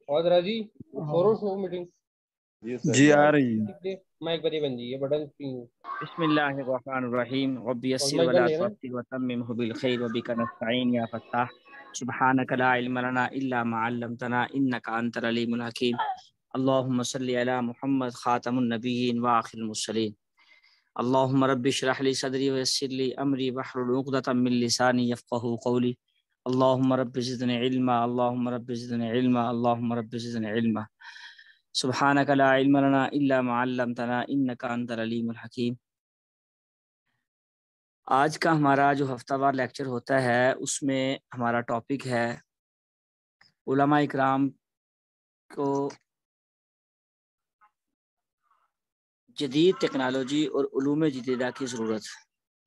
اور راجی شورو شو میٹنگ جی آ رہی ہے۔ مائک پر ہی بن جی ہے بٹن بسم اللہ الرحمن الرحیم رب یسر مائک بن ولا رہی ہے نا۔ تعسر وتممه بالخير وبك نستعين يا فتاح سبحانك لا علم لنا الا ما علمتنا انك انت العليم الحكيم اللهم صل على محمد خاتم النبيين واخر المرسلين اللهم رب اشرح لي صدري ويسر لي امري واحلل عقدة من لساني يفقهوا قولي اللهم رب زدني علما اللهم رب زدني علما اللهم رب زدني علما سبحانك لا علم لنا الا ما علمتنا انك انت العليم الحكيم۔ آج کا ہمارا جو ہفتہ وار لیکچر ہوتا ہے اس میں ہمارا ٹاپک ہے علماء اکرام کو جدید ٹیکنالوجی اور علوم جدیدہ کی ضرورت۔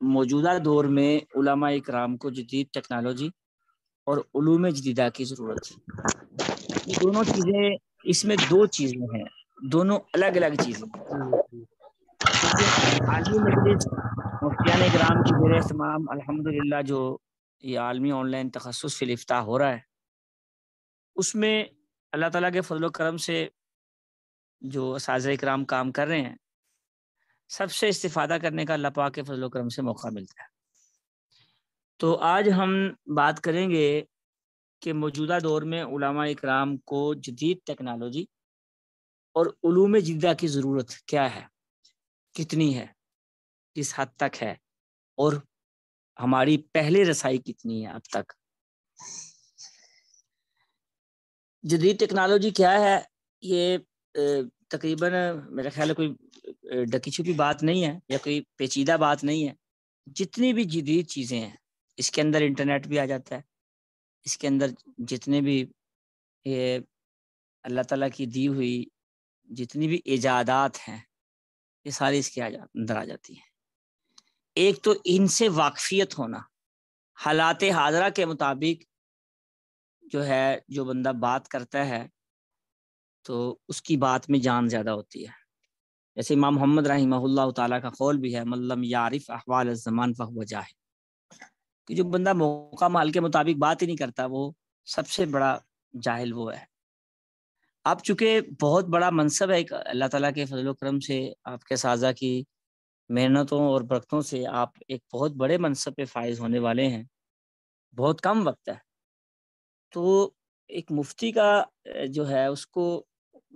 موجودہ دور میں علماء اکرام کو جدید ٹیکنالوجی اور علوم جدیدہ کی ضرورت۔ یہ دونوں چیزیں، اس میں دو چیزیں ہیں، دونوں الگ الگ چیزیں ہیں، کیونکہ عالمی مجلس مفتیان اکرام کی زیر اہتمام الحمدللہ جو یہ عالمی آن لائن تخصص فی الافتاح ہو رہا ہے، اس میں اللہ تعالیٰ کے فضل و کرم سے جو اساتذہ اکرام کام کر رہے ہیں، سب سے استفادہ کرنے کا اللہ پاک کے فضل و کرم سے موقع ملتا ہے۔ تو آج ہم بات کریں گے کہ موجودہ دور میں علماء اکرام کو جدید ٹیکنالوجی اور علوم جدیدہ کی ضرورت کیا ہے، کتنی ہے، کس حد تک ہے، اور ہماری پہلے رسائی کتنی ہے اب تک۔ جدید ٹیکنالوجی کیا ہے، یہ تقریباً میرا خیال ہے کوئی ڈکی چھپی بات نہیں ہے یا کوئی پیچیدہ بات نہیں ہے۔ جتنی بھی جدید چیزیں ہیں اس کے اندر انٹرنیٹ بھی آ جاتا ہے، اس کے اندر جتنے بھی یہ اللہ تعالیٰ کی دی ہوئی جتنی بھی ایجادات ہیں یہ ساری اس کے اندر آ جاتی ہیں۔ ایک تو ان سے واقفیت ہونا، حالات حاضرہ کے مطابق جو ہے جو بندہ بات کرتا ہے تو اس کی بات میں جان زیادہ ہوتی ہے۔ جیسے امام محمد رحمہ اللہ تعالیٰ کا قول بھی ہے من لم یعرف احوال الزمان فہو جاہل، کہ جو بندہ موقع مال کے مطابق بات ہی نہیں کرتا وہ سب سے بڑا جاہل وہ ہے۔ آپ چونکہ بہت بڑا منصب ہے اللہ تعالیٰ کے فضل و کرم سے، آپ کے اساتذہ کی محنتوں اور برکتوں سے آپ ایک بہت بڑے منصب پہ فائز ہونے والے ہیں، بہت کم وقت ہے، تو ایک مفتی کا جو ہے اس کو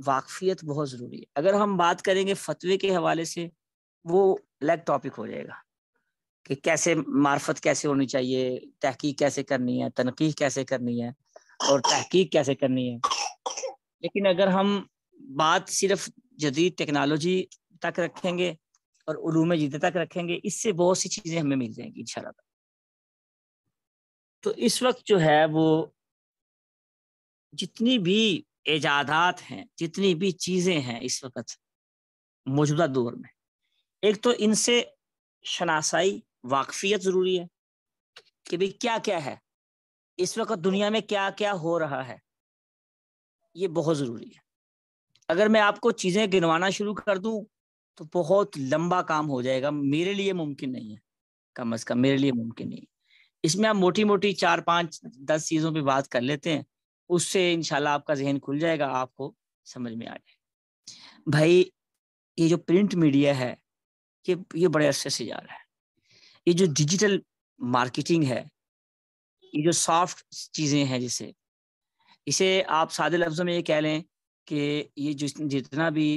واقفیت بہت ضروری ہے۔ اگر ہم بات کریں گے فتوے کے حوالے سے وہ الگ ٹاپک ہو جائے گا کہ کیسے معرفت کیسے ہونی چاہیے، تحقیق کیسے کرنی ہے، تنقیح کیسے کرنی ہے اور تحقیق کیسے کرنی ہے۔ لیکن اگر ہم بات صرف جدید ٹیکنالوجی تک رکھیں گے اور علوم جدید تک رکھیں گے، اس سے بہت سی چیزیں ہمیں مل جائیں گی انشاءاللہ۔ تو اس وقت جو ہے وہ جتنی بھی ایجادات ہیں، جتنی بھی چیزیں ہیں اس وقت موجودہ دور میں، ایک تو ان سے شناسائی واقفیت ضروری ہے کہ بھئی کیا کیا ہے اس وقت دنیا میں، کیا کیا ہو رہا ہے، یہ بہت ضروری ہے۔ اگر میں آپ کو چیزیں گنوانا شروع کر دوں تو بہت لمبا کام ہو جائے گا، میرے لیے ممکن نہیں ہے، کم از کم میرے لیے ممکن نہیں ہے۔ اس میں آپ موٹی موٹی 4 5 10 چیزوں پہ بات کر لیتے ہیں، اس سے انشاءاللہ آپ کا ذہن کھل جائے گا، آپ کو سمجھ میں آ جائے۔ بھائی یہ جو پرنٹ میڈیا ہے یہ بڑے عرصے سے جا رہا ہے، یہ جو ڈیجیٹل مارکیٹنگ ہے، یہ جو سافٹ چیزیں ہیں، اسے آپ سادے لفظوں میں یہ کہہ لیں کہ یہ جتنا بھی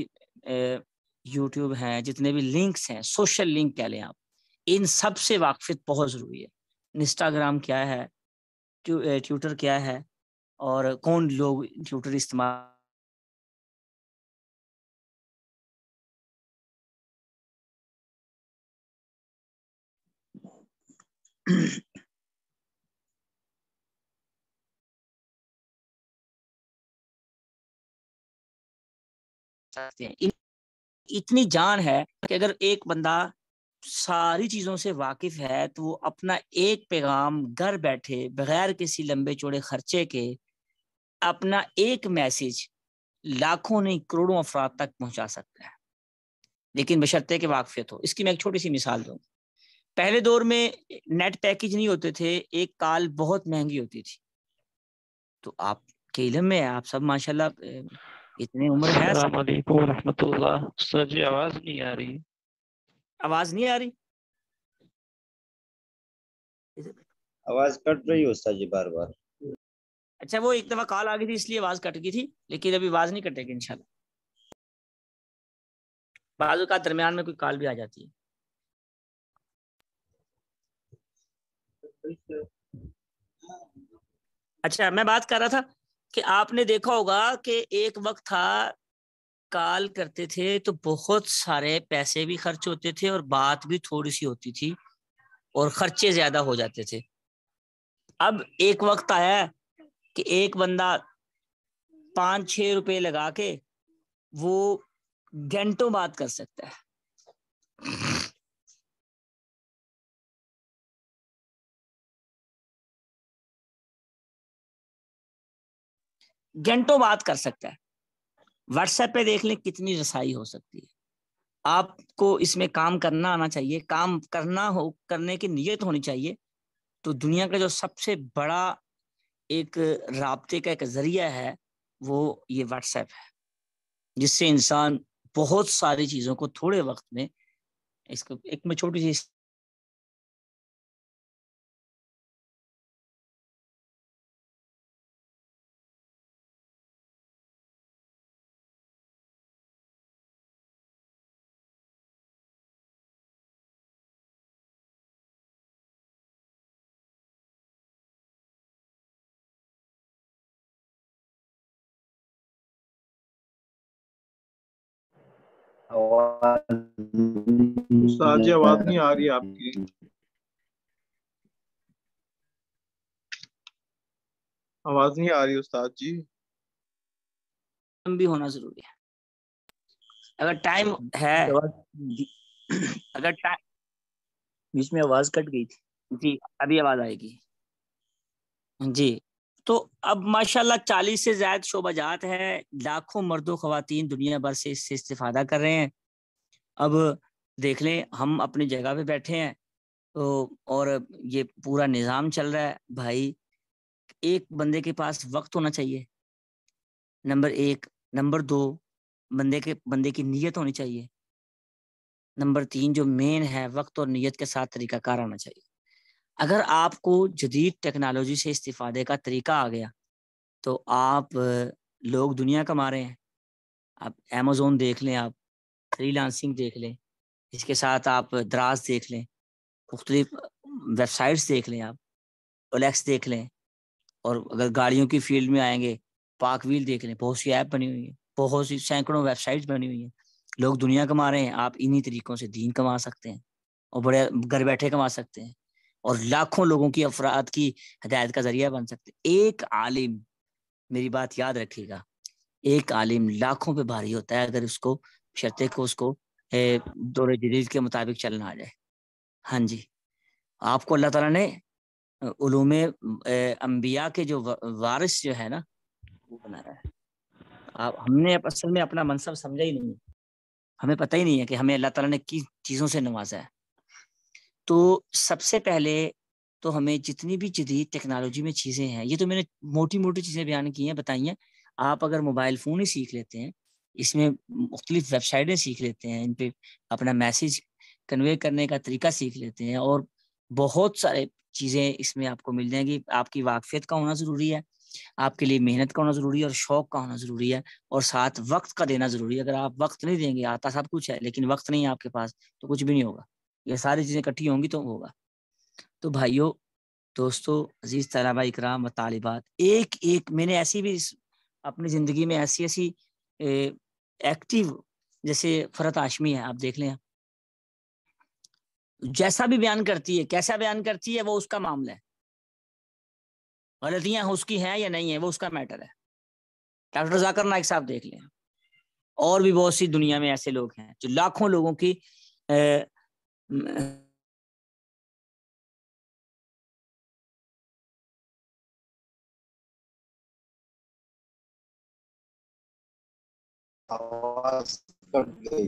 یوٹیوب ہیں، جتنے بھی لنکس ہیں، سوشل لنک کہہ لیں آپ، ان سب سے واقفیت بہت ضروری ہے۔ انسٹاگرام کیا ہے، ٹویٹر کیا ہے، اور کون لوگ ٹویٹر استعمال اتنی جان ہے کہ اگر ایک بندہ ساری چیزوں سے واقف ہے تو وہ اپنا ایک پیغام گھر بیٹھے بغیر کسی لمبے چوڑے خرچے کے اپنا ایک میسج لاکھوں نہیں کروڑوں افراد تک پہنچا سکتا ہے، لیکن بشرطے کہ واقفیت ہو۔ اس کی میں ایک چھوٹی سی مثال دوں۔ پہلے دور میں نیٹ پیکج نہیں ہوتے تھے، ایک کال بہت مہنگی ہوتی تھی، تو آپ کے علم میں ہے آپ سب ماشاءاللہ، اتنی عمر ہے. السلام علیکم ورحمۃ اللہ. سر جی آواز نہیں آ رہی. آواز نہیں آ رہی؟ آواز کٹ رہی ہے استاد جی بار بار. اچھا وہ ایک دفعہ کال آ گئی تھی اس لیے آواز کٹ گئی تھی، لیکن ابھی آواز نہیں کٹے گی انشاءاللہ. بعض اوقات درمیان میں کوئی کال بھی آ جاتی ہے. اچھا میں بات کر رہا تھا کہ آپ نے دیکھا ہوگا کہ ایک وقت تھا کال کرتے تھے تو بہت سارے پیسے بھی خرچ ہوتے تھے اور بات بھی تھوڑی سی ہوتی تھی اور خرچے زیادہ ہو جاتے تھے. اب ایک وقت آیا ہے کہ ایک بندہ 5-6 روپے لگا کے وہ گھنٹوں بات کر سکتا ہے. گھنٹوں بات کر سکتا ہے. واٹس ایپ پہ دیکھ لیں کتنی رسائی ہو سکتی ہے. آپ کو اس میں کام کرنا آنا چاہیے، کام کرنے کی نیت ہونی چاہیے. تو دنیا کا جو سب سے بڑا ایک رابطے کا ایک ذریعہ ہے وہ یہ واٹس ایپ ہے، جس سے انسان بہت ساری چیزوں کو تھوڑے وقت میں اس کو ایک میں چھوٹی سی استاد جی آواز نہیں آ رہی آپ کی. آواز نہیں آ رہی استاد جی. بھی ہونا ضروری ہے. اگر ٹائم ہے، اگر ٹائم بیچ میں آواز کٹ گئی تھی. جی ابھی آواز آئے گی. جی تو اب ماشاءاللہ 40 سے زائد شعبہ جات ہیں، لاکھوں مرد و خواتین دنیا بھر سے اس سے استفادہ کر رہے ہیں. اب دیکھ لیں ہم اپنی جگہ پہ بیٹھے ہیں تو اور یہ پورا نظام چل رہا ہے. بھائی ایک بندے کے پاس وقت ہونا چاہیے، نمبر 1. نمبر 2 بندے کی نیت ہونی چاہیے. نمبر 3 جو مین ہے وقت اور نیت کے ساتھ طریقہ کار آنا چاہیے. اگر آپ کو جدید ٹیکنالوجی سے استفادے کا طریقہ آ گیا تو آپ لوگ دنیا کما رہے ہیں. آپ امیزون دیکھ لیں، آپ فری لانسنگ دیکھ لیں، اس کے ساتھ آپ دراز دیکھ لیں، مختلف ویب سائٹس دیکھ لیں، آپ اولیکس دیکھ لیں، اور اگر گاڑیوں کی فیلڈ میں آئیں گے پاک ویل دیکھ لیں. بہت سی ایپ بنی ہوئی ہیں، بہت سی سینکڑوں ویب سائٹس بنی ہوئی ہیں. لوگ دنیا کما رہے ہیں، آپ انہی طریقوں سے دین کما سکتے ہیں اور بڑے گھر بیٹھے کما سکتے ہیں اور لاکھوں لوگوں کی افراد کی ہدایت کا ذریعہ بن سکتے ہیں. ایک عالم، میری بات یاد رکھیے گا، ایک عالم لاکھوں پہ بھاری ہوتا ہے اگر اس کو شرطے کو اس کو دور جدید کے مطابق چلنا آ جائے. ہاں جی آپ کو اللہ تعالیٰ نے علوم انبیاء کے جو وارث جو ہے نا وہ بنایا ہے. ہم نے اصل میں اپنا منصب سمجھا ہی نہیں، ہمیں پتہ ہی نہیں ہے کہ ہمیں اللہ تعالیٰ نے کس چیزوں سے نوازا ہے. تو سب سے پہلے تو ہمیں جتنی بھی جدید ٹیکنالوجی میں چیزیں ہیں، یہ تو میں نے موٹی موٹی چیزیں بیان کی ہیں، بتائی ہیں. آپ اگر موبائل فون ہی سیکھ لیتے ہیں، اس میں مختلف ویب سائٹیں سیکھ لیتے ہیں، ان پہ اپنا میسیج کنوے کرنے کا طریقہ سیکھ لیتے ہیں، اور بہت سارے چیزیں اس میں آپ کو مل جائیں گی. آپ کی واقفیت کا ہونا ضروری ہے، آپ کے لیے محنت کا ہونا ضروری ہے اور شوق کا ہونا ضروری ہے، اور ساتھ وقت کا دینا ضروری ہے. اگر آپ وقت نہیں دیں گے، آتا سب کچھ ہے لیکن وقت نہیں ہے آپ کے پاس، تو کچھ بھی نہیں ہوگا. یہ ساری چیزیں اکٹھی ہوں گی تو ہوگا. تو بھائیوں، دوستو، عزیز طلبہ اکرام و طالبات، ایک میں نے ایسی بھی اپنی زندگی میں ایسی ایکٹیو، جیسے فرحت ہاشمی ہے، آپ دیکھ لیں، جیسا بھی بیان کرتی ہے، کیسا بیان کرتی ہے، وہ اس کا معاملہ ہے. غلطیاں اس کی ہیں یا نہیں ہیں وہ اس کا میٹر ہے. ڈاکٹر ذاکر نائک صاحب دیکھ لیں، اور بھی بہت سی دنیا میں ایسے لوگ ہیں جو لاکھوں لوگوں کی آواز کٹ گئی.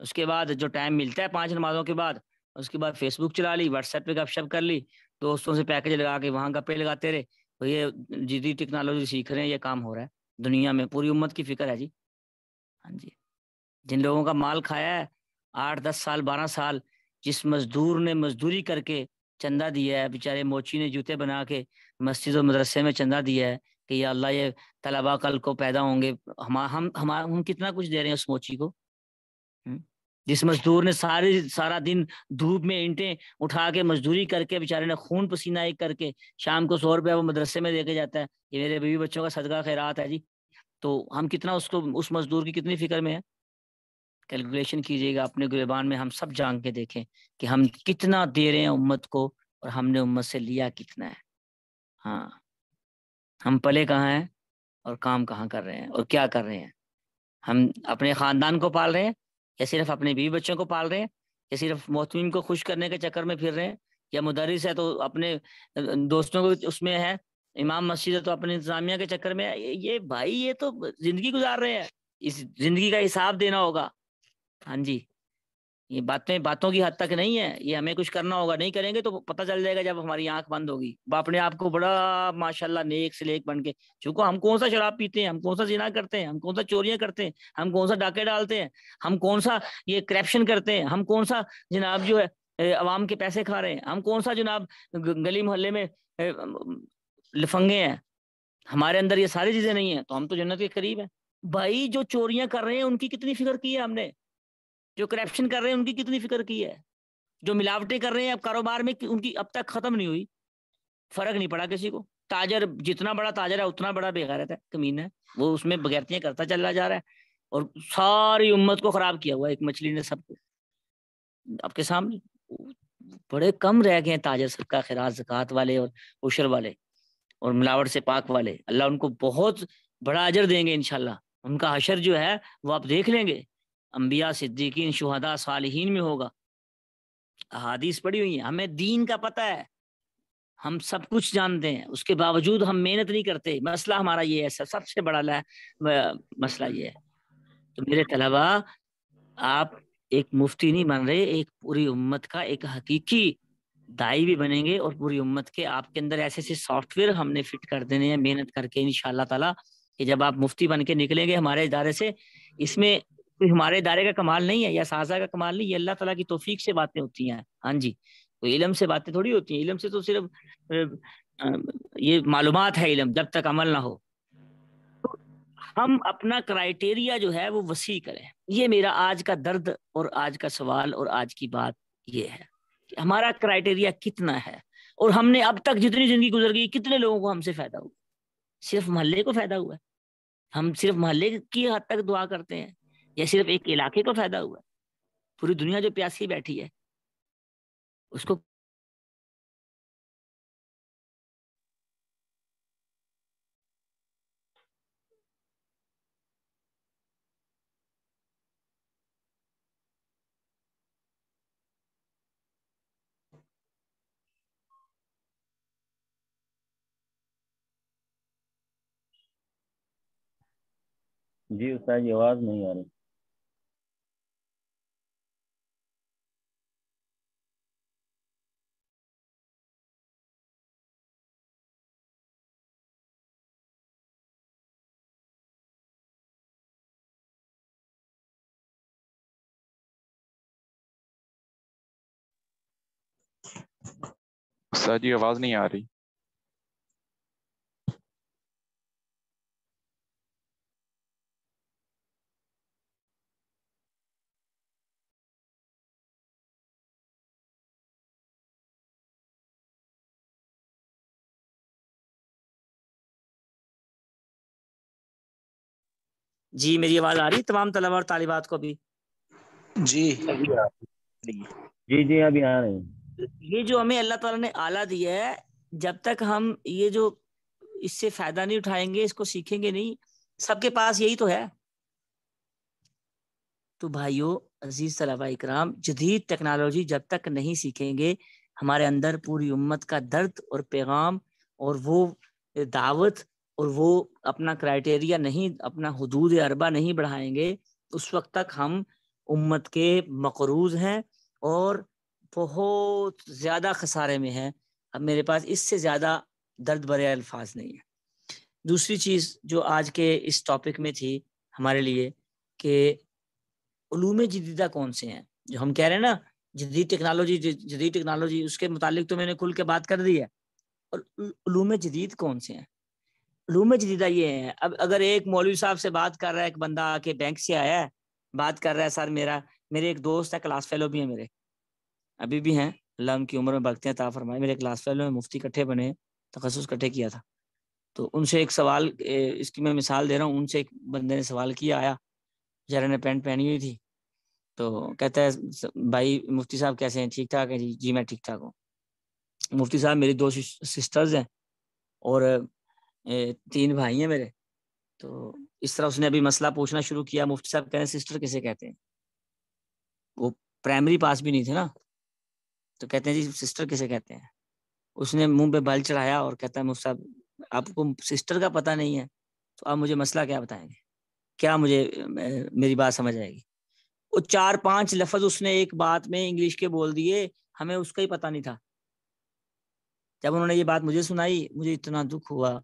اس کے بعد جو ٹائم ملتا ہے 5 نمازوں کے بعد، اس کے بعد فیس بک چلا لی، واٹس ایپ پہ گپ شپ کر لی، دوستوں سے پیکج لگا کے وہاں گپے لگاتے رہے. تو یہ جدید ٹیکنالوجی سیکھ رہے ہیں، یہ کام ہو رہا ہے دنیا میں. پوری امت کی فکر ہے جی. ہاں جی. جن لوگوں کا مال کھایا ہے 8 10 سال 12 سال، جس مزدور نے مزدوری کر کے چندہ دیا ہے، بیچارے موچی نے جوتے بنا کے مسجد و مدرسے میں چندہ دیا ہے کہ یا اللہ یہ طلباء کل کو پیدا ہوں گے، ہم کتنا کچھ دے رہے ہیں اس موچی کو. جس مزدور نے سارا دن دھوپ میں اینٹیں اٹھا کے مزدوری کر کے بیچارے نے خون پسینہ ایک کر کے شام کو 100 روپیہ وہ مدرسے میں دے کے جاتا ہے، یہ میرے بیوی بچوں کا صدقہ خیرات ہے جی. تو ہم کتنا اس مزدور کی کتنی فکر میں ہے. کیلکولیشن کیجئے گا اپنے گریبان میں، ہم سب جان کے دیکھیں کہ ہم کتنا دے رہے ہیں امت کو اور ہم نے امت سے لیا کتنا ہے. ہاں، ہم پلے کہاں ہیں اور کام کہاں کر رہے ہیں اور کیا کر رہے ہیں. ہم اپنے خاندان کو پال رہے ہیں یا صرف اپنے بیوی بچوں کو پال رہے ہیں، یا صرف محتمین کو خوش کرنے کے چکر میں پھر رہے ہیں، یا مدرس ہے تو اپنے دوستوں کو اس میں ہے، امام مسجد ہے تو اپنے انتظامیہ کے چکر میں ہے. یہ بھائی یہ تو زندگی گزار رہے ہیں، اس زندگی کا حساب دینا ہوگا. ہاں جی. یہ باتوں کی حد تک نہیں ہے، یہ ہمیں کچھ کرنا ہوگا. نہیں کریں گے تو پتہ چل جائے گا جب ہماری آنکھ بند ہوگی. اپنے آپ کو بڑا ماشاءاللہ نیک سے نیک بن کے، چونکہ ہم کون سا شراب پیتے ہیں، ہم کون سا زنا کرتے ہیں، ہم کون سا چوریاں کرتے ہیں، ہم کون سا ڈاکے ڈالتے ہیں، ہم کون سا یہ کرپشن کرتے ہیں، ہم کون سا جناب جو ہے عوام کے پیسے کھا رہے ہیں، ہم کون سا جناب گلی محلے میں لفنگے ہیں. ہمارے اندر یہ ساری چیزیں نہیں ہیں تو ہم تو جنت کے قریب ہیں. بھائی جو چوریاں کر رہے ہیں ان کی کتنی فکر کی ہے ہم نے، جو کرپشن کر رہے ہیں ان کی کتنی فکر کی ہے، جو ملاوٹیں کر رہے ہیں اب کاروبار میں ان کی اب تک ختم نہیں ہوئی. فرق نہیں پڑا کسی کو. تاجر جتنا بڑا تاجر ہے اتنا بڑا بے غیرت ہے، کمینہ ہے، وہ اس میں بغیرتیاں کرتا چلا جا رہا ہے اور ساری امت کو خراب کیا ہوا ہے ایک مچھلی نے سب کو. آپ کے سامنے بڑے کم رہ گئے ہیں تاجر صدقہ خیرات زکوٰۃ والے اور عشر والے اور ملاوٹ سے پاک والے. اللہ ان کو بہت بڑا اجر دیں گے انشاءاللہ. ان کا حشر جو ہے وہ آپ دیکھ لیں گے، انبیاء صدیقین شہداء صالحین میں ہوگا. احادیث پڑھی ہوئی ہیں، ہمیں دین کا پتہ ہے، ہم سب کچھ جانتے ہیں، اس کے باوجود ہم محنت نہیں کرتے. مسئلہ ہمارا یہ ہے، سب سے بڑا مسئلہ یہ ہے. تو میرے طلبا، آپ ایک مفتی نہیں بن رہے، ایک پوری امت کا ایک حقیقی دائی بھی بنیں گے اور پوری امت کے آپ کے اندر ایسے سافٹ ویئر ہم نے فٹ کر دینے ہیں محنت کر کے انشاءاللہ تعالیٰ کہ جب آپ مفتی بن کے نکلیں گے ہمارے ادارے سے، اس میں کوئی ہمارے ادارے کا کمال نہیں ہے یا سازہ کا کمال نہیں، یہ اللہ تعالیٰ کی توفیق سے باتیں ہوتی ہیں. ہاں جی. کوئی علم سے باتیں تھوڑی ہوتی ہیں، علم سے تو صرف یہ معلومات ہے علم، جب تک عمل نہ ہو. تو ہم اپنا کرائیٹیریا جو ہے وہ وسیع کریں. یہ میرا آج کا درد اور آج کا سوال اور آج کی بات یہ ہے کہ ہمارا کرائیٹیریا کتنا ہے اور ہم نے اب تک جتنی زندگی گزر گئی کتنے لوگوں کو ہم سے فائدہ ہوا. صرف محلے کو فائدہ ہوا ہے؟ ہم صرف محلے کی حد تک دعا کرتے ہیں یا صرف ایک علاقے کو فائدہ ہوا ہے؟ پوری دنیا جو پیاسی بیٹھی ہے اس کو جی استاد جی آواز نہیں آ رہی. استاد جی آواز نہیں آ رہی. جی میری آواز آ رہی ہے تمام طلباء اور طالبات کو بھی؟ جی جی جی ابھی آ رہے ہیں. یہ جو ہمیں اللہ تعالیٰ نے آلہ دیا ہے، جب تک ہم یہ جو اس سے فائدہ نہیں اٹھائیں گے، اس کو سیکھیں گے نہیں، سب کے پاس یہی تو ہے. تو بھائیوں عزیز طلباء اکرام، جدید ٹیکنالوجی جب تک نہیں سیکھیں گے، ہمارے اندر پوری امت کا درد اور پیغام اور وہ دعوت اور وہ اپنا کرائیٹیریا نہیں، اپنا حدود اربع نہیں بڑھائیں گے، اس وقت تک ہم امت کے مقروض ہیں اور بہت زیادہ خسارے میں ہیں. اب میرے پاس اس سے زیادہ درد بھرے الفاظ نہیں ہیں. دوسری چیز جو آج کے اس ٹاپک میں تھی ہمارے لیے کہ علوم جدیدہ کون سے ہیں. جو ہم کہہ رہے ہیں نا جدید ٹیکنالوجی اس کے متعلق تو میں نے کھل کے بات کر دی ہے. اور علوم جدید کون سے ہیں؟ علوم جدیدہ یہ ہیں. اب اگر ایک مولوی صاحب سے بات کر رہا ہے، ایک بندہ آ کے بینک سے آیا ہے، بات کر رہا ہے سر میرے ایک دوست ہے، کلاس فیلو بھی ہیں میرے، ابھی بھی ہیں، اللہ ان کی عمر میں برکتیں عطا فرمائے، میرے کلاس فیلو میں مفتی اکٹھے بنے، تخصص اکٹھے کیا تھا. تو ان سے ایک سوال، اس کی میں مثال دے رہا ہوں، ان سے ایک بندے نے سوال کیا، آیا جرا نے پینٹ پہنی ہوئی تھی، تو کہتا ہے بھائی مفتی صاحب کیسے ہیں، ٹھیک ٹھاک ہے جی میں ٹھیک ٹھاک ہوں. مفتی صاحب میری 2 سسٹرز ہیں اور 3 بھائی ہیں میرے. تو اس طرح اس نے ابھی مسئلہ پوچھنا شروع کیا. مفتی صاحب کہتے ہیں سسٹر کسے کہتے ہیں؟ وہ پرائمری پاس بھی نہیں تھے نا، تو کہتے ہیں جی سسٹر کسے کہتے ہیں. اس نے منہ پہ بال چڑھایا اور کہتا ہے مفتی صاحب آپ کو سسٹر کا پتہ نہیں ہے تو آپ مجھے مسئلہ کیا بتائیں گے، کیا مجھے میری بات سمجھ آئے گی. وہ 4-5 لفظ اس نے ایک بات میں انگلش کے بول دیے، ہمیں اس کا ہی پتہ نہیں تھا. جب انہوں نے یہ بات مجھے سنائی مجھے اتنا دکھ ہوا.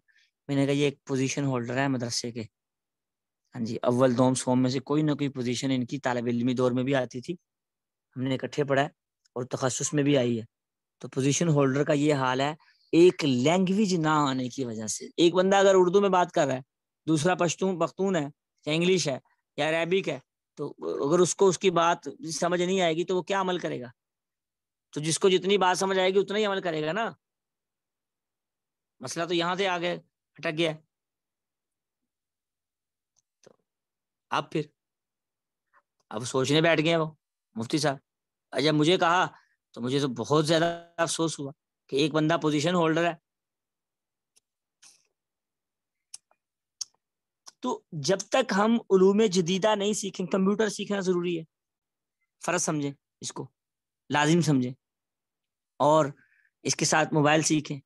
میں نے کہا یہ ایک پوزیشن ہولڈر ہے مدرسے کے، ہاں جی، اول دوم سوم میں سے کوئی نہ کوئی پوزیشن ان کی طالب علمی دور میں بھی آتی تھی، ہم نے اکٹھے پڑھا ہے اور تخصص میں بھی آئی ہے. تو پوزیشن ہولڈر کا یہ حال ہے ایک لینگویج نہ آنے کی وجہ سے. ایک بندہ اگر اردو میں بات کر رہا ہے، دوسرا پختون ہے یا انگلش ہے یا عربک ہے، تو اگر اس کو اس کی بات سمجھ نہیں آئے گی تو وہ کیا عمل کرے گا؟ تو جس کو جتنی بات سمجھ آئے گی اتنا ہی عمل کرے گا نا. مسئلہ تو یہاں سے آگے اٹک گیا. تو اب سوچنے بیٹھ گئے وہ مفتی صاحب. جب مجھے کہا تو مجھے تو بہت زیادہ افسوس ہوا کہ ایک بندہ پوزیشن ہولڈر ہے. تو جب تک ہم علوم جدیدہ نہیں سیکھیں، کمپیوٹر سیکھنا ضروری ہے، فرض سمجھیں، اس کو لازم سمجھیں، اور اس کے ساتھ موبائل سیکھیں،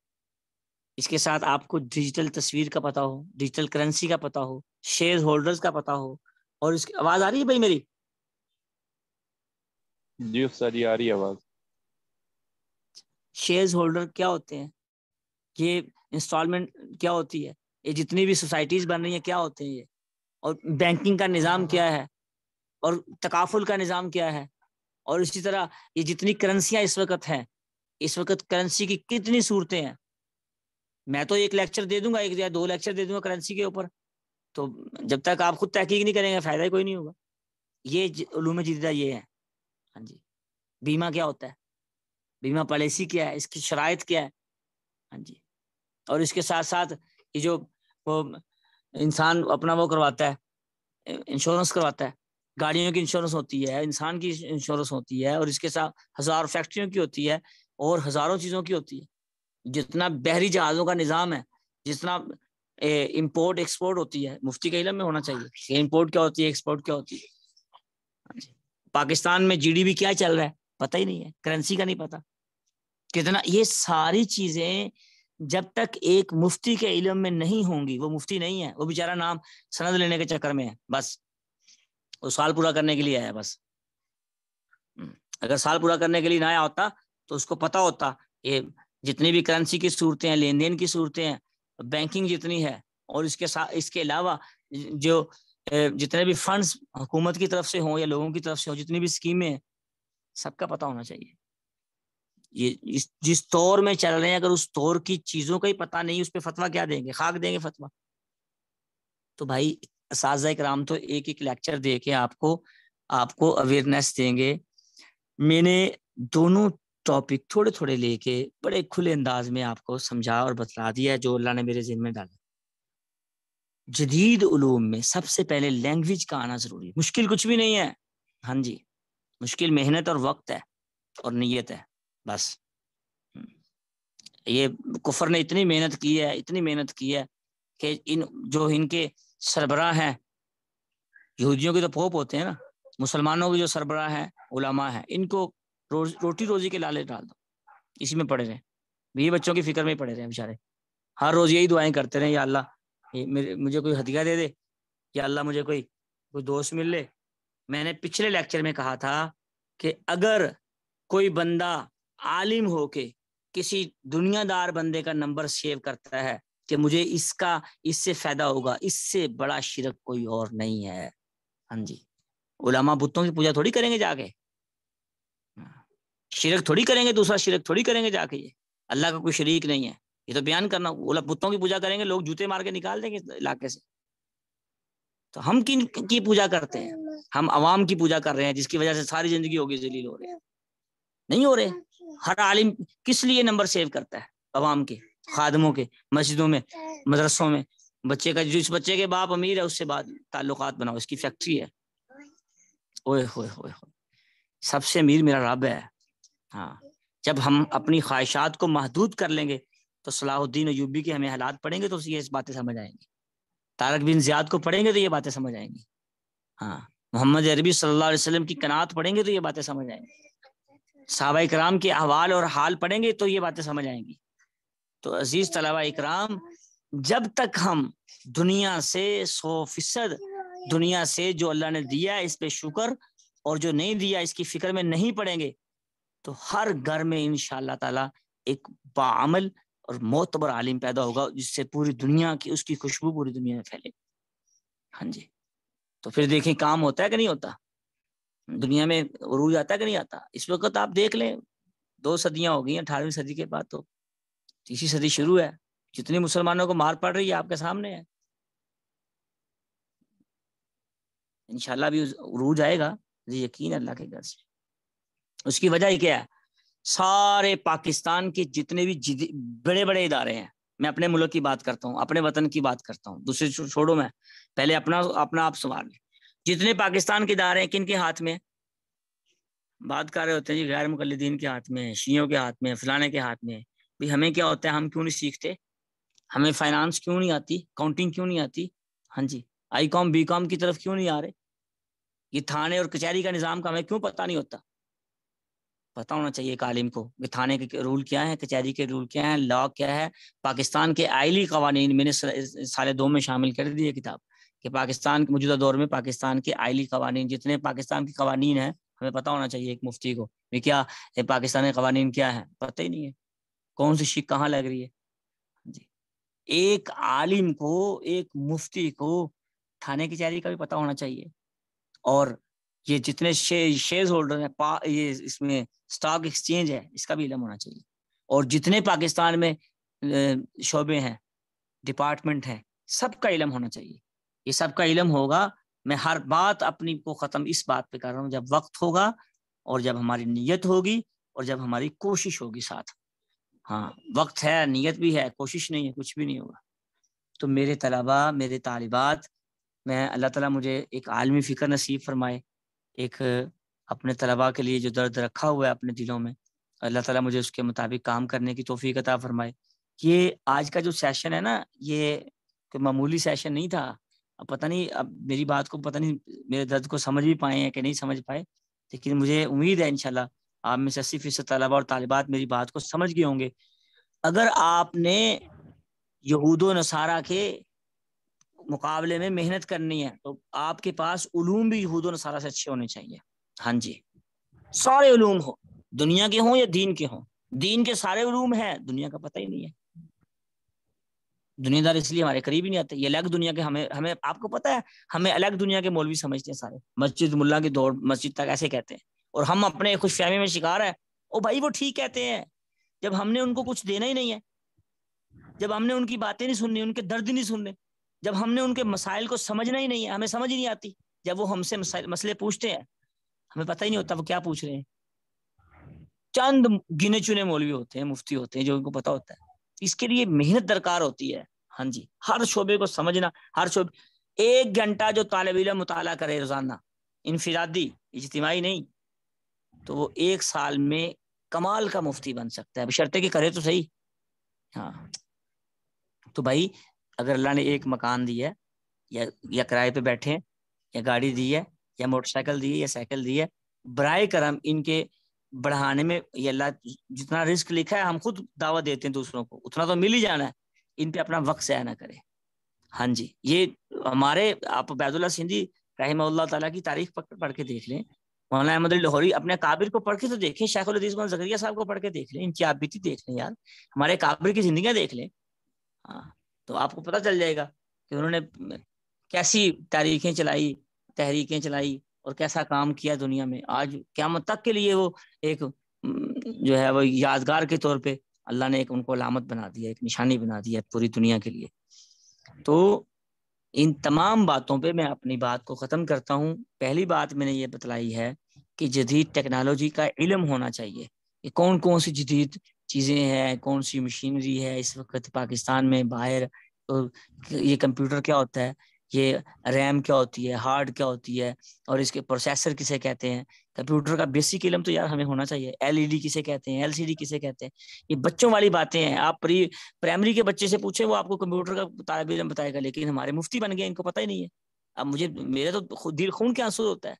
اس کے ساتھ آپ کو ڈیجیٹل تصویر کا پتہ ہو، ڈیجیٹل کرنسی کا پتہ ہو، شیئر ہولڈرز کا پتہ ہو. اور اس کی آواز آ رہی ہے بھائی میری؟ جی استاد جی آ رہی ہے آواز. شیئرز ہولڈر کیا ہوتے ہیں، یہ انسٹالمنٹ کیا ہوتی ہے، یہ جتنی بھی سوسائٹیز بن رہی ہیں کیا ہوتے ہیں یہ، اور بینکنگ کا نظام کیا ہے، اور تکافل کا نظام کیا ہے، اور اسی طرح یہ جتنی کرنسیاں اس وقت ہیں، اس وقت کرنسی کی کتنی صورتیں ہیں. میں تو ایک لیکچر دے دوں گا، 1 یا 2 لیکچر دے دوں گا کرنسی کے اوپر، تو جب تک آپ خود تحقیق نہیں کریں گے فائدہ ہی کوئی نہیں ہوگا. یہ علوم جدیدہ یہ ہے. ہاں جی، بیمہ کیا ہوتا ہے، بیمہ پالیسی کیا ہے، اس کی شرائط کیا ہے. ہاں جی، اور اس کے ساتھ ساتھ یہ جو وہ انسان اپنا وہ کرواتا ہے، انشورنس کرواتا ہے، گاڑیوں کی انشورنس ہوتی ہے، انسان کی انشورنس ہوتی ہے، اور اس کے ساتھ ہزاروں فیکٹریوں کی ہوتی ہے اور ہزاروں چیزوں کی ہوتی ہے. جتنا بحری جہازوں کا نظام ہے، جتنا امپورٹ ایکسپورٹ ہوتی ہے، مفتی کے علم میں ہونا چاہیے کہ امپورٹ کیا ہوتی ہے، ایکسپورٹ کیا ہوتی ہے. پاکستان میں جی ڈی پی کیا چل رہا ہے پتہ ہی نہیں ہے، کرنسی کا نہیں پتہ کتنا. یہ ساری چیزیں جب تک ایک مفتی کے علم میں نہیں ہوں گی، وہ مفتی نہیں ہے، وہ بیچارہ نام سند لینے کے چکر میں ہے، بس وہ سال پورا کرنے کے لیے آیا. بس اگر سال پورا کرنے کے لیے نہ آیا ہوتا تو اس کو پتہ ہوتا یہ جتنی بھی کرنسی کی صورتیں ہیں، لین دین کی صورتیں ہیں، بینکنگ جتنی ہے، اور اس کے علاوہ جو جتنے بھی فنڈز حکومت کی طرف سے ہوں یا لوگوں کی طرف سے ہوں، جتنی بھی اسکیمیں ہیں، سب کا پتہ ہونا چاہیے. یہ جس طور میں چل رہے ہیں، اگر اس طور کی چیزوں کا ہی پتہ نہیں، اس پہ فتویٰ کیا دیں گے، خاک دیں گے فتویٰ. تو بھائی اساتذہ کرام تو ایک لیکچر دے کے آپ کو اویئرنیس دیں گے. میں نے دونوں ٹاپک تھوڑے تھوڑے لے کے بڑے کھلے انداز میں آپ کو سمجھا اور بتلا دیا ہے جو اللہ نے میرے ذہن میں ڈالا. جدید علوم میں سب سے پہلے لینگویج کا آنا ضروری ہے. مشکل کچھ بھی نہیں ہے، ہاں جی، مشکل محنت اور وقت ہے اور نیت ہے بس. یہ کفر نے اتنی محنت کی ہے کہ ان کے سربراہ ہیں، یہودیوں کے تو پوپ ہوتے ہیں نا، مسلمانوں کے جو سربراہ ہیں، علماء ہیں، ان کو روٹی روزی کے لالے ڈال دو، اسی میں پڑے رہے، بیوی بچوں کی فکر میں پڑے رہے بیچارے، ہر روز یہی دعائیں کرتے رہے، یا اللہ مجھے کوئی ہدیہ دے دے، یا اللہ مجھے کوئی دوست مل لے، میں نے پچھلے لیکچر میں کہا تھا کہ اگر کوئی بندہ عالم ہو کے کسی دنیا دار بندے کا نمبر سیو کرتا ہے کہ مجھے اس سے فائدہ ہوگا، اس سے بڑا شرک کوئی اور نہیں ہے. ہاں جی، علماء بتوں کی پوجا تھوڑی کریں گے جا کے، شرک تھوڑی کریں گے، دوسرا شرک تھوڑی کریں گے جا کے. یہ اللہ کا کوئی شریک نہیں ہے، یہ تو بیان کرنا. بتوں کی پوجا کریں گے، لوگ جوتے مار کے نکال دیں گے علاقے سے. تو ہم کن کی پوجا کرتے ہیں؟ ہم عوام کی پوجا کر رہے ہیں، جس کی وجہ سے ساری زندگی ہوگی ذلیل ہو رہے ہیں. نہیں ہو رہے. ہر عالم کس لیے نمبر سیو کرتا ہے؟ عوام کے، خادموں کے، مسجدوں میں، مدرسوں میں. بچے کا جس بچے کے باپ امیر ہے اس سے بعد تعلقات بناؤ، اس کی فیکٹری ہے. اوئے ہوئے ہوئے ہوئے، سب سے امیر میرا رب ہے. ہاں، جب ہم اپنی خواہشات کو محدود کر لیں گے تو صلاح الدین ایوبی کے ہمیں حالات پڑھیں گے تو یہ باتیں سمجھ آئیں گی. طارق بن زیاد کو پڑھیں گے تو یہ باتیں سمجھ آئیں گی. ہاں، محمد عربی صلی اللہ علیہ وسلم کی قناعت پڑھیں گے تو یہ باتیں سمجھ آئیں گی. صحابہ کرام کے احوال اور حال پڑھیں گے تو یہ باتیں سمجھ آئیں گی. تو عزیز طلبہ اکرام، جب تک ہم دنیا سے 100% دنیا سے جو اللہ نے دیا اس پہ شکر، اور جو نہیں دیا اس کی فکر میں نہیں پڑیں گے، تو ہر گھر میں انشاءاللہ تعالی ایک باعمل اور معتبر عالم پیدا ہوگا، جس سے پوری دنیا کی اس کی خوشبو پوری دنیا میں پھیلے. ہاں جی، تو پھر دیکھیں کام ہوتا ہے کہ نہیں ہوتا، دنیا میں عروج آتا ہے کہ نہیں آتا. اس وقت آپ دیکھ لیں 2 صدیاں ہو گئی ہیں، 18ویں صدی کے بعد تو 30ویں صدی شروع ہے. جتنے مسلمانوں کو مار پڑ رہی ہے آپ کے سامنے ہے. انشاءاللہ بھی عروج آئے گا، یقین اللہ کے گھر سے. اس کی وجہ کیا ہے؟ سارے پاکستان کے جتنے بھی بڑے بڑے ادارے ہیں، میں اپنے ملک کی بات کرتا ہوں، اپنے وطن کی بات کرتا ہوں، دوسرے چھوڑو، میں پہلے اپنا آپ سوال لیں. جتنے پاکستان کے ادارے ہیں کن کے ہاتھ میں؟ بات کر رہے ہوتے ہیں جی غیر مقلدین کے ہاتھ میں، شیعوں کے ہاتھ میں، فلانے کے ہاتھ میں. بھی ہمیں کیا ہوتا ہے؟ ہم کیوں نہیں سیکھتے؟ ہمیں فائنانس کیوں نہیں آتی؟ کاؤنٹنگ کیوں نہیں آتی؟ ہاں جی، آئی کام بی کام کی طرف کیوں نہیں آ رہے؟ یہ تھانے اور کچہری کا نظام کا ہمیں کیوں پتہ نہیں ہوتا؟ پتہ ہونا چاہیے ایک عالم کو کہ تھانے کے رول کیا ہیں، کچہری کے رول کیا ہیں، لا کیا ہے. پاکستان کے آئلی قوانین میں نے سال 2 میں شامل کر دی ہے کتاب، کہ پاکستان کے موجودہ دور میں پاکستان کے آئلی قوانین، جتنے پاکستان کے قوانین ہیں، ہمیں پتہ ہونا چاہیے ایک مفتی کو کہ کیا پاکستانی قوانین کیا ہیں. پتہ ہی نہیں ہے کون سی شک کہاں لگ رہی ہے. جی، ایک عالم کو، ایک مفتی کو تھانے کچہری کا بھی پتہ ہونا چاہیے، اور یہ جتنے شیئر ہولڈر ہیں، یہ اس میں سٹاک ایکسچینج ہے، اس کا بھی علم ہونا چاہیے. اور جتنے پاکستان میں شعبے ہیں، ڈپارٹمنٹ ہیں، سب کا علم ہونا چاہیے. یہ سب کا علم ہوگا. میں ہر بات اپنی کو ختم اس بات پہ کر رہا ہوں، جب وقت ہوگا اور جب ہماری نیت ہوگی اور جب ہماری کوشش ہوگی ساتھ. ہاں، وقت ہے، نیت بھی ہے، کوشش نہیں ہے، کچھ بھی نہیں ہوگا. تو میرے طلباء، میرے طالبات، میں اللہ تعالیٰ مجھے ایک عالمی فکر نصیب فرمائے، ایک اپنے طلباء کے لیے جو درد رکھا ہوا ہے اپنے دلوں میں، اللہ تعالیٰ مجھے اس کے مطابق کام کرنے کی توفیق عطا فرمائے. یہ آج کا جو سیشن ہے نا، یہ کوئی معمولی سیشن نہیں تھا. اب پتہ نہیں، اب میری بات کو پتہ نہیں میرے درد کو سمجھ بھی پائے ہیں کہ نہیں سمجھ پائے، لیکن مجھے امید ہے انشاءاللہ آپ میں سے 80% طلباء اور طالبات میری بات کو سمجھ گئے ہوں گے. اگر آپ نے یہود و نصارہ کے مقابلے میں محنت کرنی ہے تو آپ کے پاس علوم بھی یہود و نصارہ سے اچھے ہونے چاہیے. ہاں جی، سارے علوم ہو، دنیا کے ہوں یا دین کے ہوں. دین کے سارے علوم ہیں، دنیا کا پتہ ہی نہیں ہے. دنیا دار اس لیے ہمارے قریب ہی نہیں آتے. یہ الگ دنیا کے ہمیں آپ کو پتہ ہے، ہمیں الگ دنیا کے مولوی سمجھتے ہیں سارے. مسجد ملا کی دوڑ مسجد تک ایسے کہتے ہیں، اور ہم اپنے خوش فہمی میں شکار ہیں. او بھائی وہ ٹھیک کہتے ہیں، جب ہم نے ان کو کچھ دینا ہی نہیں ہے، جب ہم نے ان کی باتیں نہیں سننی، ان کے درد نہیں سننے، جب ہم نے ان کے مسائل کو سمجھنا ہی نہیں ہے، ہمیں سمجھ ہی نہیں آتی. جب وہ ہم سے مسئلے پوچھتے ہیں ہمیں پتہ ہی نہیں ہوتا وہ کیا پوچھ رہے ہیں. چند گنے چنے مولوی ہوتے ہیں، مفتی ہوتے ہیں جو ان کو پتہ ہوتا ہے. اس کے لیے محنت درکار ہوتی ہے. ہاں جی، ہر شعبے کو سمجھنا، ہر شعبے 1 گھنٹہ جو طالب علم مطالعہ کرے روزانہ، انفرادی اجتماعی نہیں، تو وہ 1 سال میں کمال کا مفتی بن سکتا ہے، بشرطے کہ کرے تو صحیح. ہاں، تو بھائی اگر اللہ نے ایک مکان دیا ہے، یا کرائے پہ بیٹھے ہیں، یا گاڑی دی ہے، یا موٹر سائیکل دی ہے، یا سائیکل دی ہے، برائے کرم ان کے بڑھانے میں، یہ اللہ جتنا رزق لکھا ہے ہم خود دعوت دیتے ہیں دوسروں کو، اتنا تو مل ہی جانا ہے. ان پہ اپنا وقت ضائع نہ کرے. ہاں جی، یہ ہمارے آپ عبید اللہ سندھی رحمہ اللہ تعالیٰ کی تاریخ پڑھ کے دیکھ لیں، مولانا احمد علی لاہوری اپنے کابر کو پڑھ کے تو دیکھیں، شیخ الحدیث مولانا زکریا صاحب کو پڑھ کے دیکھ لیں، ان کی آپ بیتی دیکھ لیں یار، ہمارے کابر کی زندگیاں دیکھ لیں، ہاں تو آپ کو پتہ چل جائے گا کہ انہوں نے کیسی تاریخیں چلائی، تحریکیں چلائی اور کیسا کام کیا دنیا میں. آج قیامت تک کے لیے وہ ایک جو ہے وہ یادگار کے طور پہ اللہ نے ایک ان کو علامت بنا دیا، ایک نشانی بنا دیا پوری دنیا کے لیے. تو ان تمام باتوں پہ میں اپنی بات کو ختم کرتا ہوں. پہلی بات میں نے یہ بتلائی ہے کہ جدید ٹیکنالوجی کا علم ہونا چاہیے کہ کون کون سی جدید چیزیں ہیں، کون سی مشینری ہے اس وقت پاکستان میں باہر، یہ کمپیوٹر کیا ہوتا ہے، یہ ریم کیا ہوتی ہے، ہارڈ کیا ہوتی ہے، اور اس کے پروسیسر کسے کہتے ہیں. کمپیوٹر کا بیسک علم تو یار ہمیں ہونا چاہیے. LED کسے کہتے ہیں، LCD کسے کہتے ہیں، یہ بچوں والی باتیں ہیں. آپ پرائمری کے بچے سے پوچھیں وہ آپ کو کمپیوٹر کا طالب علم بتائے گا، لیکن ہمارے مفتی بن گئے ان کو پتہ ہی نہیں ہے. اب میرے تو دل خون کے آنسو ہوتا ہے.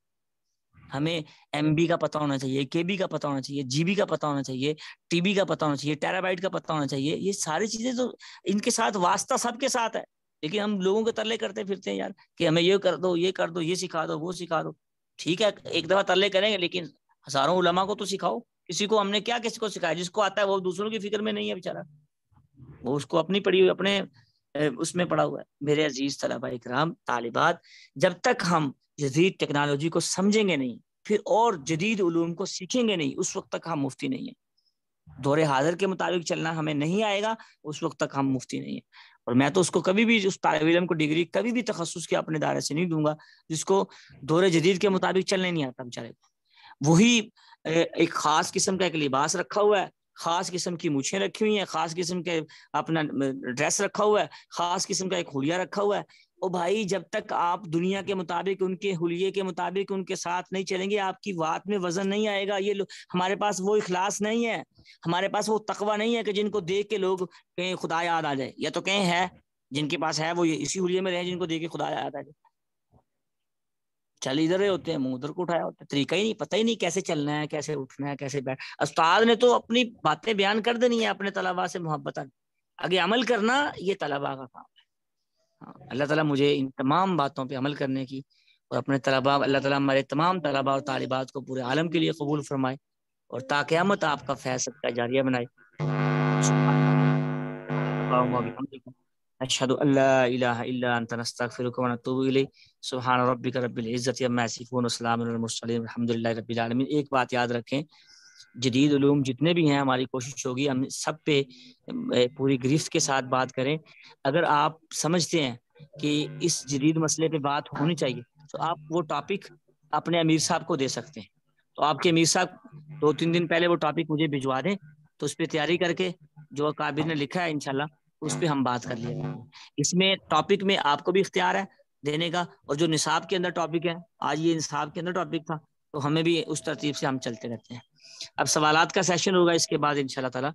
ہمیں MB کا پتہ ہونا چاہیے، KB کا پتہ ہونا چاہیے، GB کا پتہ ہونا چاہیے، TB کا پتہ ہونا چاہیے، ٹیرابائٹ کا پتہ ہونا چاہیے. یہ ساری چیزیں تو ان کے ساتھ واسطہ سب کے ساتھ ہے، لیکن ہم لوگوں کے ترلے کرتے پھرتے ہیں یار کہ ہمیں یہ کر دو، یہ کر دو، یہ سکھا دو، وہ سکھا دو. ٹھیک ہے ایک دفعہ ترلے کریں گے، لیکن ہزاروں علماء کو تو سکھاؤ. کسی کو ہم نے کیا کسی کو سکھایا؟ جس کو آتا ہے وہ دوسروں کی فکر میں نہیں ہے بیچارہ، وہ اس کو اپنی پڑھی ہوئی اپنے اس میں پڑا ہوا ہے. میرے عزیز طلبہ اکرام طالبات، جب تک ہم جدید ٹیکنالوجی کو سمجھیں گے نہیں، پھر اور جدید علوم کو سیکھیں گے نہیں، اس وقت تک ہم مفتی نہیں ہیں. دور حاضر کے مطابق چلنا ہمیں نہیں آئے گا، اس وقت تک ہم مفتی نہیں ہیں. اور میں تو اس کو کبھی بھی اس طالب علم کو ڈگری کبھی بھی تخصص کے اپنے دائرے سے نہیں دوں گا جس کو دور جدید کے مطابق چلنے نہیں آتا بیچارے کو. وہی ایک خاص قسم کا ایک لباس رکھا ہوا ہے، خاص قسم کی مونچھیں رکھی ہوئی ہیں، خاص قسم کے اپنا ڈریس رکھا ہوا ہے، خاص قسم کا ایک حلیہ رکھا ہوا ہے. او بھائی جب تک آپ دنیا کے مطابق ان کے حلیے کے مطابق ان کے ساتھ نہیں چلیں گے، آپ کی بات میں وزن نہیں آئے گا. یہ ہمارے پاس وہ اخلاص نہیں ہے، ہمارے پاس وہ تقوی نہیں ہے کہ جن کو دیکھ کے لوگ کہیں خدا یاد آ جائے. یا تو کہیں ہے جن کے پاس ہے وہ اسی حلیے میں رہے جن کو دیکھ کے خدا یاد آ جائے. چل ادھر ہوتے ہیں، منہ ادھر کو اٹھایا ہوتا ہے، طریقہ ہی نہیں، پتہ ہی نہیں کیسے چلنا ہے، کیسے اٹھنا ہے، کیسے بیٹھ. استاد نے تو اپنی باتیں بیان کر دینی ہے اپنے طلباء سے محبت، آگے عمل کرنا یہ طلباء کا کام ہے. اللہ تعالیٰ مجھے ان تمام باتوں پہ عمل کرنے کی اور اپنے طلباء، اللہ تعالیٰ ہمارے تمام طلباء اور طالبات کو پورے عالم کے لیے قبول فرمائے اور تا قیامت آپ کا فیض صدقہ جاریہ بنائے. اشهد ان لا اله الا انت نستغفرك ونتوب الیک. سبحان ربک رب العزت عما یصفون وسلام علی المرسلین والحمد للہ رب العالمین. ایک بات یاد رکھیں، جدید علوم جتنے بھی ہیں ہماری کوشش ہوگی ہم سب پہ پوری گرفت کے ساتھ بات کریں. اگر آپ سمجھتے ہیں کہ اس جدید مسئلے پہ بات ہونی چاہیے تو آپ وہ ٹاپک اپنے امیر صاحب کو دے سکتے ہیں. تو آپ کے امیر صاحب 2-3 دن پہلے وہ ٹاپک مجھے بھجوا دیں، تو اس پہ تیاری کر کے جو کابر نے لکھا ہے انشاءاللہ اس پہ ہم بات کر لیں. اس میں ٹاپک میں آپ کو بھی اختیار ہے دینے کا، اور جو نصاب کے اندر ٹاپک ہے، آج یہ نصاب کے اندر ٹاپک تھا تو ہمیں بھی اس ترتیب سے ہم چلتے رہتے ہیں. اب سوالات کا سیشن ہوگا اس کے بعد انشاءاللہ تعالی.